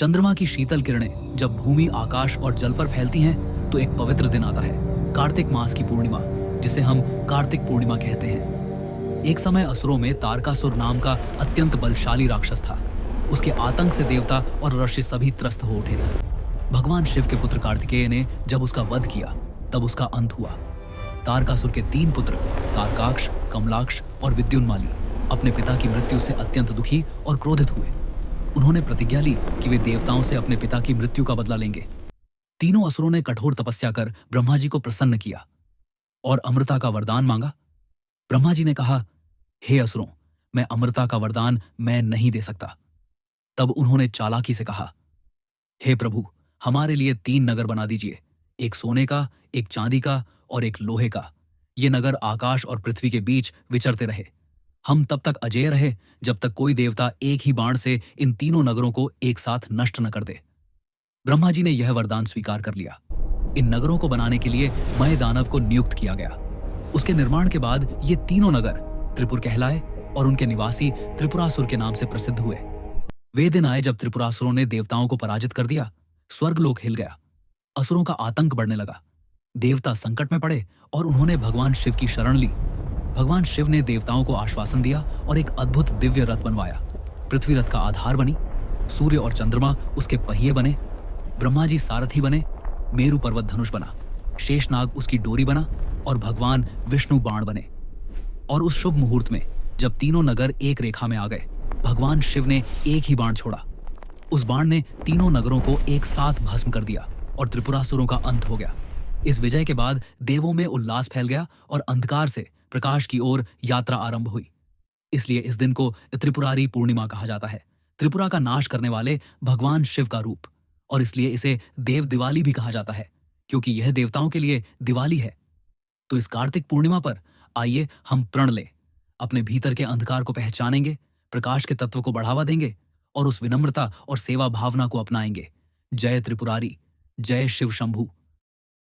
चंद्रमा की शीतल किरणें जब भूमि, आकाश और जल पर फैलती हैं तो एक पवित्र दिन आता है, कार्तिक मास की पूर्णिमा, जिसे हम कार्तिक पूर्णिमा कहते हैं। एक समय असुरों में तारकासुर नाम का अत्यंत बलशाली राक्षस था। उसके आतंक से देवता और ऋषि सभी त्रस्त हो उठे। भगवान शिव के पुत्र कार्तिकेय ने जब उसका वध किया तब उसका अंत हुआ। तारकासुर के 3 पुत्र तारकाक्ष, कमलाक्ष और विद्युन्माली अपने पिता की मृत्यु से अत्यंत दुखी और क्रोधित हुए। उन्होंने प्रतिज्ञा ली कि वे देवताओं से अपने पिता की मृत्यु का बदला लेंगे। तीनों असुरों ने कठोर तपस्या कर ब्रह्मा जी को प्रसन्न किया और अमृता का वरदान मांगा। ब्रह्मा जी ने कहा, हे असुरों, मैं अमृता का वरदान मैं नहीं दे सकता। तब उन्होंने चालाकी से कहा, हे प्रभु, हमारे लिए 3 नगर बना दीजिए, एक सोने का, एक चांदी का और एक लोहे का। ये नगर आकाश और पृथ्वी के बीच विचरते रहे। हम तब तक अजेय रहे जब तक कोई देवता एक ही बाण से इन तीनों नगरों को एक साथ नष्ट न कर दे। ब्रह्मा जी ने यह वरदान स्वीकार कर लिया। इन नगरों को बनाने के लिए मय दानव को नियुक्त किया गया। उसके निर्माण के बाद ये तीनों नगर त्रिपुर कहलाए और उनके निवासी त्रिपुरासुर के नाम से प्रसिद्ध हुए। वे दिन आए जब त्रिपुरासुरों ने देवताओं को पराजित कर दिया। स्वर्गलोक हिल गया। असुरों का आतंक बढ़ने लगा। देवता संकट में पड़े और उन्होंने भगवान शिव की शरण ली। भगवान शिव ने देवताओं को आश्वासन दिया और एक अद्भुत दिव्य रथ बनवाया। पृथ्वी रथ का आधार बनी, सूर्य और चंद्रमा उसके पहिए बने, ब्रह्मा जी सारथी बने, मेरु पर्वत धनुष बना, शेषनाग उसकी डोरी बना और भगवान विष्णु बाण बने। और उस शुभ मुहूर्त में जब तीनों नगर एक रेखा में आ गए, भगवान शिव ने एक ही बाण छोड़ा। उस बाण ने तीनों नगरों को एक साथ भस्म कर दिया और त्रिपुरासुरों का अंत हो गया। इस विजय के बाद देवों में उल्लास फैल गया और अंधकार से प्रकाश की ओर यात्रा आरंभ हुई। इसलिए इस दिन को त्रिपुरारी पूर्णिमा कहा जाता है, त्रिपुरा का नाश करने वाले भगवान शिव का रूप। और इसलिए इसे देव दिवाली भी कहा जाता है, क्योंकि यह देवताओं के लिए दिवाली है। तो इस कार्तिक पूर्णिमा पर आइए हम प्रण लें, अपने भीतर के अंधकार को पहचानेंगे, प्रकाश के तत्व को बढ़ावा देंगे और उस विनम्रता और सेवा भावना को अपनाएंगे। जय त्रिपुरारी, जय शिव शंभु।